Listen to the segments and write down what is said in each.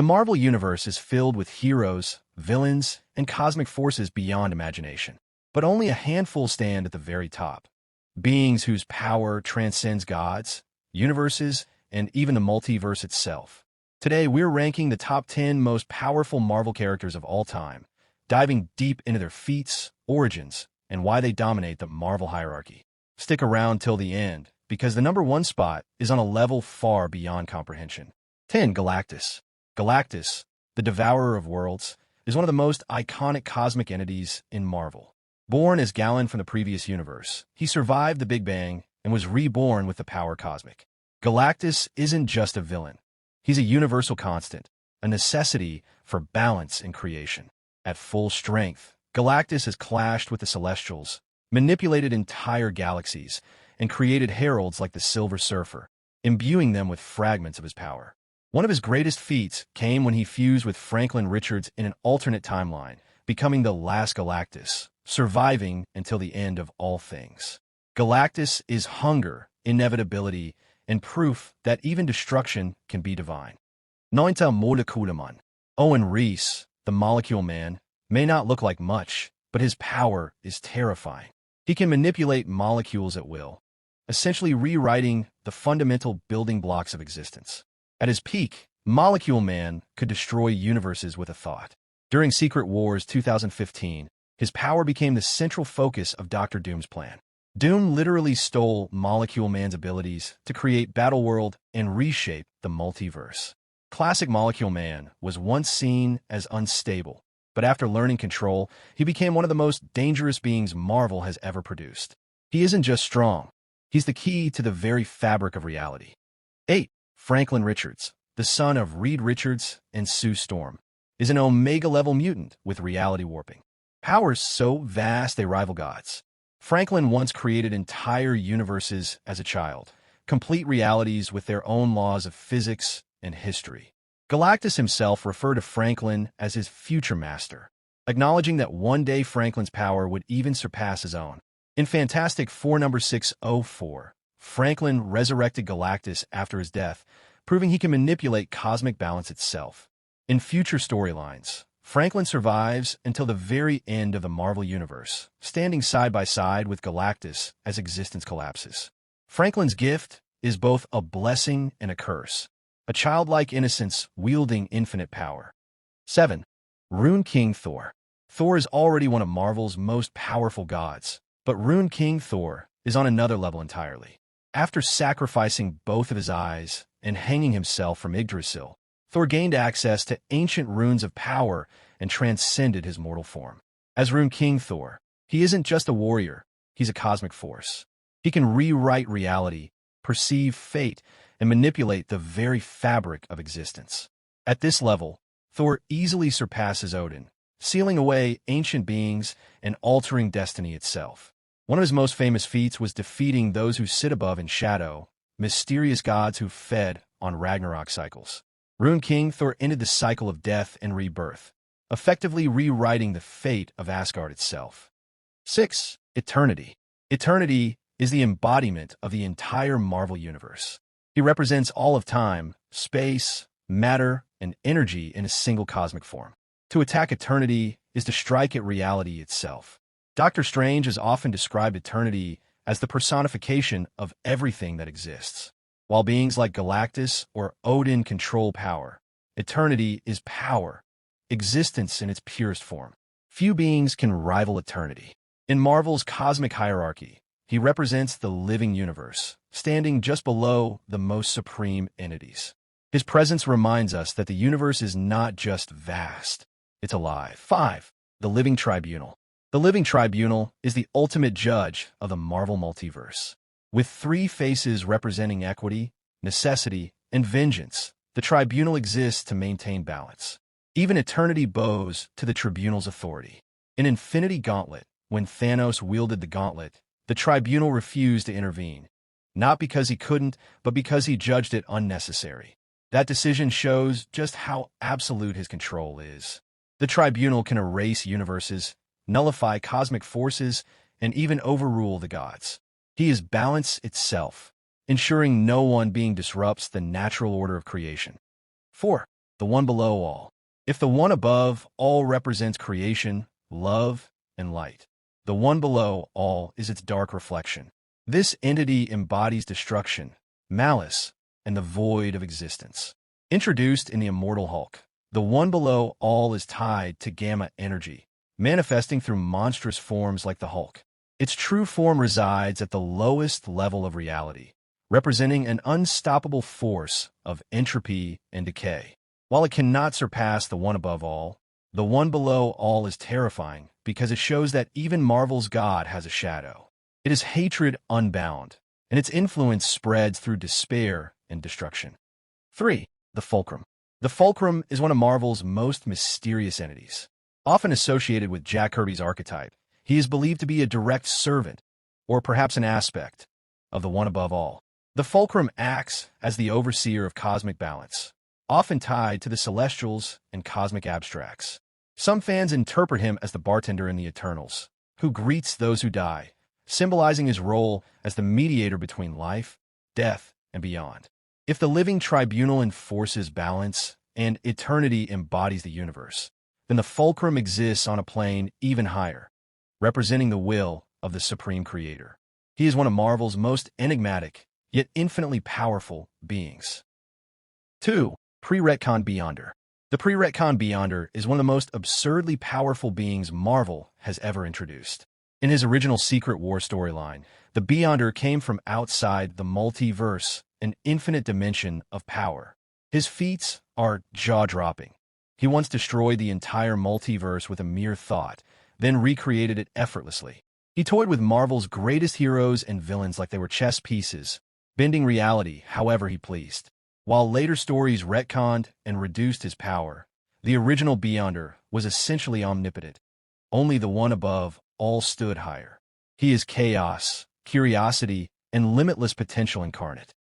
The Marvel Universe is filled with heroes, villains, and cosmic forces beyond imagination. But only a handful stand at the very top. Beings whose power transcends gods, universes, and even the multiverse itself. Today, we're ranking the top 10 most powerful Marvel characters of all time, diving deep into their feats, origins, and why they dominate the Marvel hierarchy. Stick around till the end, because the number 1 spot is on a level far beyond comprehension. 10. Galactus. Galactus, the Devourer of Worlds, is one of the most iconic cosmic entities in Marvel. Born as Galen from the previous universe, he survived the Big Bang and was reborn with the power cosmic. Galactus isn't just a villain. He's a universal constant, a necessity for balance in creation. At full strength, Galactus has clashed with the Celestials, manipulated entire galaxies, and created heralds like the Silver Surfer, imbuing them with fragments of his power. One of his greatest feats came when he fused with Franklin Richards in an alternate timeline, becoming the last Galactus, surviving until the end of all things. Galactus is hunger, inevitability, and proof that even destruction can be divine. 9. Molekulaman. Owen Reese, the Molecule Man, may not look like much, but his power is terrifying. He can manipulate molecules at will, essentially rewriting the fundamental building blocks of existence. At his peak, Molecule Man could destroy universes with a thought. During Secret Wars 2015, his power became the central focus of Dr. Doom's plan. Doom literally stole Molecule Man's abilities to create Battleworld and reshape the multiverse. Classic Molecule Man was once seen as unstable, but after learning control, he became one of the most dangerous beings Marvel has ever produced. He isn't just strong, he's the key to the very fabric of reality. 8. Franklin Richards, the son of Reed Richards and Sue Storm, is an Omega-level mutant with reality warping. Powers so vast they rival gods. Franklin once created entire universes as a child, complete realities with their own laws of physics and history. Galactus himself referred to Franklin as his future master, acknowledging that one day Franklin's power would even surpass his own. In Fantastic Four number 604, Franklin resurrected Galactus after his death, proving he can manipulate cosmic balance itself. In future storylines, Franklin survives until the very end of the Marvel Universe, standing side by side with Galactus as existence collapses. Franklin's gift is both a blessing and a curse, a childlike innocence wielding infinite power. 7. Rune King Thor. Thor is already one of Marvel's most powerful gods, but Rune King Thor is on another level entirely. After sacrificing both of his eyes and hanging himself from Yggdrasil, Thor gained access to ancient runes of power and transcended his mortal form. As Rune King Thor, he isn't just a warrior, he's a cosmic force. He can rewrite reality, perceive fate, and manipulate the very fabric of existence. At this level, Thor easily surpasses Odin, sealing away ancient beings and altering destiny itself. One of his most famous feats was defeating those who sit above in shadow, mysterious gods who fed on Ragnarok cycles. Rune King Thor ended the cycle of death and rebirth, effectively rewriting the fate of Asgard itself. 6. Eternity. Eternity is the embodiment of the entire Marvel Universe. He represents all of time, space, matter, and energy in a single cosmic form. To attack Eternity is to strike at reality itself. Doctor Strange has often described Eternity as the personification of everything that exists. While beings like Galactus or Odin control power, Eternity is power, existence in its purest form. Few beings can rival Eternity. In Marvel's cosmic hierarchy, he represents the living universe, standing just below the most supreme entities. His presence reminds us that the universe is not just vast, it's alive. 5. The Living Tribunal. The Living Tribunal is the ultimate judge of the Marvel multiverse. With 3 faces representing equity, necessity, and vengeance, the Tribunal exists to maintain balance. Even Eternity bows to the Tribunal's authority. In Infinity Gauntlet, when Thanos wielded the gauntlet, the Tribunal refused to intervene, not because he couldn't, but because he judged it unnecessary. That decision shows just how absolute his control is. The Tribunal can erase universes, nullify cosmic forces, and even overrule the gods. He is balance itself, ensuring no one being disrupts the natural order of creation. 4. the one below all. If the one above all represents creation, love, and light, the one below all is its dark reflection. This entity embodies destruction, malice, and the void of existence. Introduced in the Immortal Hulk, the one below all is tied to gamma energy, manifesting through monstrous forms like the Hulk. Its true form resides at the lowest level of reality, representing an unstoppable force of entropy and decay. While it cannot surpass the one above all, the one below all is terrifying because it shows that even Marvel's God has a shadow. It is hatred unbound, and its influence spreads through despair and destruction. 3. The Fulcrum. The Fulcrum is one of Marvel's most mysterious entities. Often associated with Jack Kirby's archetype, he is believed to be a direct servant, or perhaps an aspect, of the one above all. The Fulcrum acts as the overseer of cosmic balance, often tied to the celestials and cosmic abstracts. Some fans interpret him as the bartender in the Eternals, who greets those who die, symbolizing his role as the mediator between life, death, and beyond. If the living tribunal enforces balance and eternity embodies the universe, then the Fulcrum exists on a plane even higher, representing the will of the Supreme Creator. He is one of Marvel's most enigmatic, yet infinitely powerful beings. 2. Pre-retcon Beyonder. The pre-retcon Beyonder is one of the most absurdly powerful beings Marvel has ever introduced. In his original Secret War storyline, the Beyonder came from outside the multiverse, an infinite dimension of power. His feats are jaw-dropping. He once destroyed the entire multiverse with a mere thought, then recreated it effortlessly. He toyed with Marvel's greatest heroes and villains like they were chess pieces, bending reality however he pleased. While later stories retconned and reduced his power, the original Beyonder was essentially omnipotent. Only the one above all stood higher. He is chaos, curiosity, and limitless potential incarnate.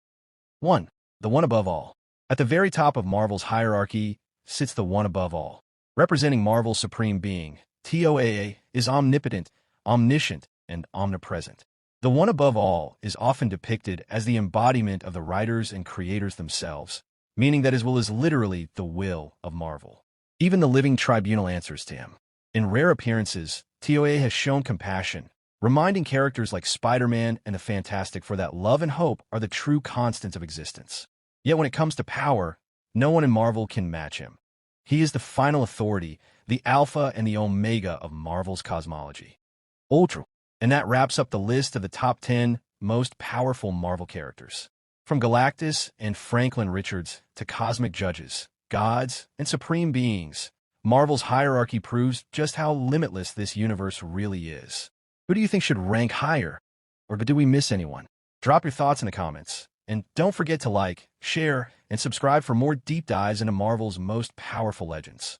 1. The one above all. At the very top of Marvel's hierarchy sits the one above all. Representing Marvel's supreme being, TOAA is omnipotent, omniscient, and omnipresent. The one above all is often depicted as the embodiment of the writers and creators themselves, meaning that his will is literally the will of Marvel. Even the living tribunal answers to him. In rare appearances, TOA has shown compassion, reminding characters like Spider-Man and the Fantastic Four that love and hope are the true constants of existence. Yet when it comes to power, no one in Marvel can match him. He is the final authority, the alpha and the omega of Marvel's cosmology. Ultra. And that wraps up the list of the top 10 most powerful Marvel characters. From Galactus and Franklin Richards to cosmic judges, gods, and supreme beings, Marvel's hierarchy proves just how limitless this universe really is. Who do you think should rank higher? Or did we miss anyone? Drop your thoughts in the comments. And don't forget to like, share, and subscribe for more deep dives into Marvel's most powerful legends.